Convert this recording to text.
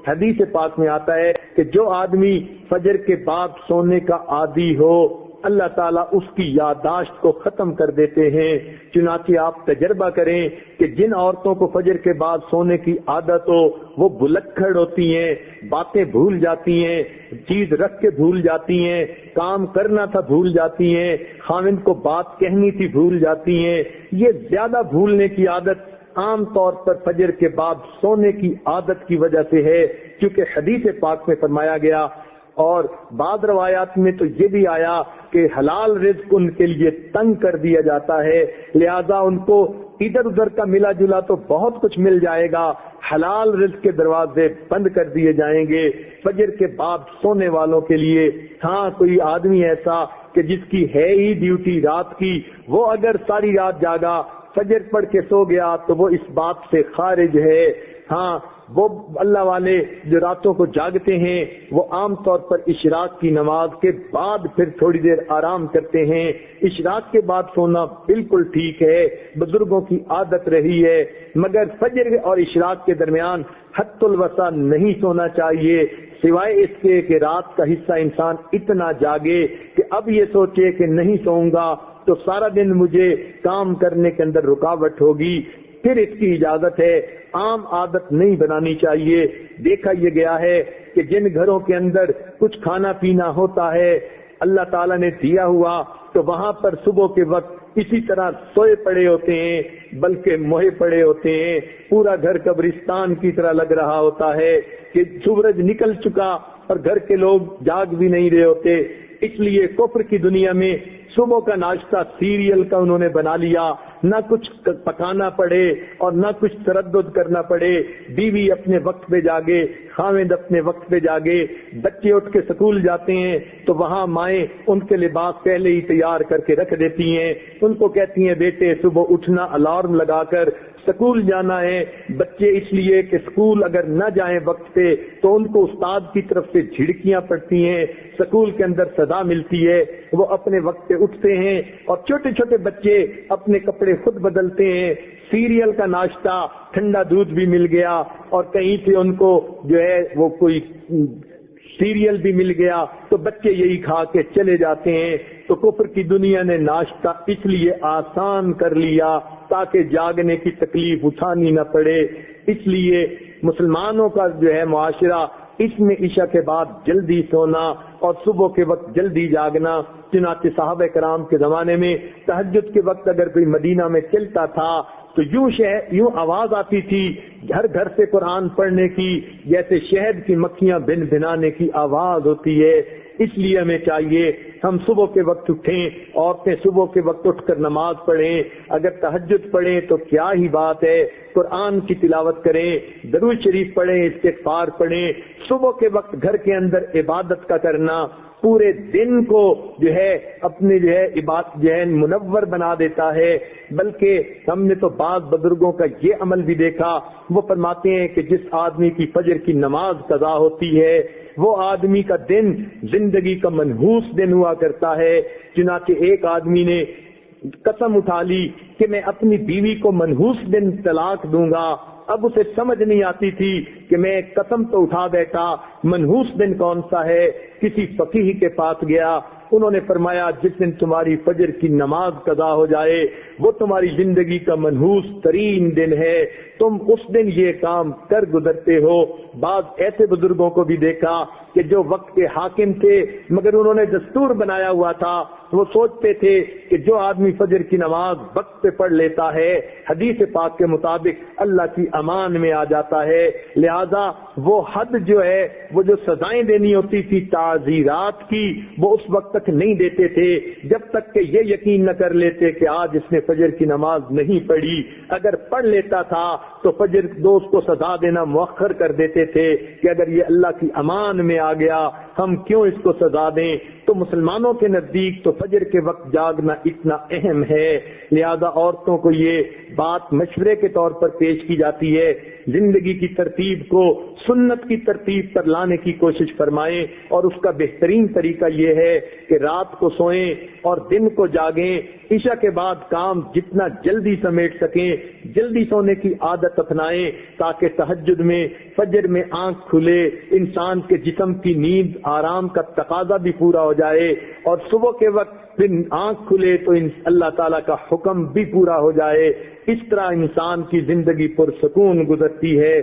حدیث پاک میں آتا ہے کہ جو آدمی فجر کے بعد سونے کا عادی ہو اللہ تعالیٰ اس کی یادداشت کو ختم کر دیتے ہیں۔ چنانچہ آپ تجربہ کریں کہ جن عورتوں کو فجر کے بعد سونے کی عادت ہو وہ بلکھڑ ہوتی ہیں، باتیں بھول جاتی ہیں، چیز رکھ کے بھول جاتی ہیں، کام کرنا تھا بھول جاتی ہیں، خاوند کو بات کہنی تھی بھول جاتی ہیں۔ یہ زیادہ بھولنے کی عادت عام طور پر فجر کے بعد سونے کی عادت کی وجہ سے ہے، کیونکہ حدیث پاک میں فرمایا گیا اور بعض روایات میں تو یہ بھی آیا کہ حلال رزق ان کے لیے تنگ کر دیا جاتا ہے، لہذا ان کو ادھر ادھر کا ملا جلا تو بہت کچھ مل جائے گا، حلال رزق کے دروازے بند کر دیے جائیں گے فجر کے بعد سونے والوں کے لیے۔ ہاں کوئی آدمی ایسا کہ جس کی ہے ہی ڈیوٹی رات کی، وہ اگر ساری رات جاگا فجر پڑھ کے سو گیا تو وہ اس بات سے خارج ہے۔ ہاں وہ اللہ والے جو راتوں کو جاگتے ہیں وہ عام طور پر اشراق کی نماز کے بعد پھر تھوڑی دیر آرام کرتے ہیں۔ اشراق کے بعد سونا بالکل ٹھیک ہے، بزرگوں کی عادت رہی ہے، مگر فجر اور اشراق کے درمیان حد الوسع نہیں سونا چاہیے، سوائے اس کے کہ رات کا حصہ انسان اتنا جاگے کہ اب یہ سوچے کہ نہیں سوؤں گا تو سارا دن مجھے کام کرنے کے اندر رکاوٹ ہوگی، پھر اس کی اجازت ہے۔ عام عادت نہیں بنانی چاہیے۔ دیکھا یہ گیا ہے کہ جن گھروں کے اندر کچھ کھانا پینا ہوتا ہے اللہ تعالیٰ نے دیا ہوا تو وہاں پر صبح کے وقت اسی طرح سوئے پڑے ہوتے ہیں، بلکہ موہے پڑے ہوتے ہیں، پورا گھر قبرستان کی طرح لگ رہا ہوتا ہے کہ سورج نکل چکا اور گھر کے لوگ جاگ بھی نہیں رہے ہوتے۔ اس لیے کفر کی دنیا میں صبح کا ناشتہ سیریل کا انہوں نے بنا لیا، نہ کچھ پکانا پڑے اور نہ کچھ تردد کرنا پڑے، بیوی اپنے وقت پہ جاگے، خاوند اپنے وقت پہ جاگے، بچے اٹھ کے سکول جاتے ہیں تو وہاں مائیں ان کے لباس پہلے ہی تیار کر کے رکھ دیتی ہیں، ان کو کہتی ہیں بیٹے صبح اٹھنا الارم لگا کر سکول جانا ہے۔ بچے اس لیے کہ سکول اگر نہ جائیں وقت پہ تو ان کو استاد کی طرف سے جھڑکیاں پڑتی ہیں، سکول کے اندر سزا ملتی ہے، وہ اپنے وقت پہ اٹھتے ہیں اور چھوٹے چھوٹے بچے اپنے کپڑے خود بدلتے ہیں، سیریل کا ناشتہ، ٹھنڈا دودھ بھی مل گیا اور کہیں سے ان کو جو ہے وہ کوئی سیریل بھی مل گیا تو بچے یہی کھا کے چلے جاتے ہیں۔ تو کفر کی دنیا نے ناشتہ اس لیے آسان کر لیا تاکہ جاگنے کی تکلیف اٹھانی نہ پڑے۔ اس لیے مسلمانوں کا جو ہے معاشرہ اس میں عشاء کے بعد جلدی سونا اور صبح کے وقت جلدی جاگنا، چنانچہ صحابہ کرام کے زمانے میں تہجد کے وقت اگر کوئی مدینہ میں چلتا تھا تو یوں آواز آتی تھی گھر گھر سے قرآن پڑھنے کی، جیسے شہد کی مکھیاں بن بنانے کی آواز ہوتی ہے۔ اس لیے ہمیں چاہیے ہم صبح کے وقت اٹھیں، عورتیں صبح کے وقت اٹھ کر نماز پڑھیں، اگر تہجد پڑھیں تو کیا ہی بات ہے، قرآن کی تلاوت کریں، درود شریف پڑھیں، استغفار پڑھیں۔ صبح کے وقت گھر کے اندر عبادت کا کرنا پورے دن کو جو ہے اپنے جو ہے عبادت جو ہے منور بنا دیتا ہے۔ بلکہ ہم نے تو بعض بزرگوں کا یہ عمل بھی دیکھا، وہ فرماتے ہیں کہ جس آدمی کی فجر کی نماز قضا ہوتی ہے وہ آدمی کا دن زندگی کا منحوس دن ہوا کرتا ہے۔ چنانچہ ایک آدمی نے قسم اٹھا لی کہ میں اپنی بیوی کو منحوس دن طلاق دوں گا، اب اسے سمجھ نہیں آتی تھی کہ میں قسم تو اٹھا بیٹھا، منحوس دن کون سا ہے؟ کسی فقیہ کے پاس گیا، انہوں نے فرمایا جس دن تمہاری فجر کی نماز قضا ہو جائے وہ تمہاری زندگی کا منحوس ترین دن ہے، تم اس دن یہ کام کر گزرتے ہو۔ بعض ایسے بزرگوں کو بھی دیکھا کہ جو وقت کے حاکم تھے مگر انہوں نے دستور بنایا ہوا تھا، وہ سوچتے تھے کہ جو آدمی فجر کی نماز وقت پہ پڑھ لیتا ہے حدیث پاک کے مطابق اللہ کی امان میں آ جاتا ہے، لہذا وہ حد جو ہے وہ جو سزائیں دینی ہوتی تھی تعزیرات کی وہ اس وقت تک نہیں دیتے تھے جب تک کہ یہ یقین نہ کر لیتے کہ آج اس نے فجر کی نماز نہیں پڑھی۔ اگر پڑھ لیتا تھا تو فجر دوست کو سزا دینا مؤخر کر دیتے تھے کہ اگر یہ اللہ کی امان میں آ گیا ہم کیوں اس کو سزا دیں۔ تو مسلمانوں کے نزدیک تو فجر کے وقت جاگنا اتنا اہم ہے، لہذا عورتوں کو یہ بات مشورے کے طور پر پیش کی جاتی ہے زندگی کی ترتیب کو سنت کی ترتیب پر لانے کی کوشش فرمائیں، اور اس کا بہترین طریقہ یہ ہے کہ رات کو سوئیں اور دن کو جاگیں، عشاء کے بعد کام جتنا جلدی سمیٹ سکیں جلدی سونے کی عادت اپنائیں، تاکہ تہجد میں فجر میں آنکھ کھلے، انسان کے جسم کی نیند آرام کا تقاضا بھی پورا ہو جائے، اور صبح کے وقت پھر آنکھ کھلے تو اللہ تعالیٰ کا حکم بھی پورا ہو جائے۔ اس طرح انسان کی زندگی پرسکون گزرتی ہے۔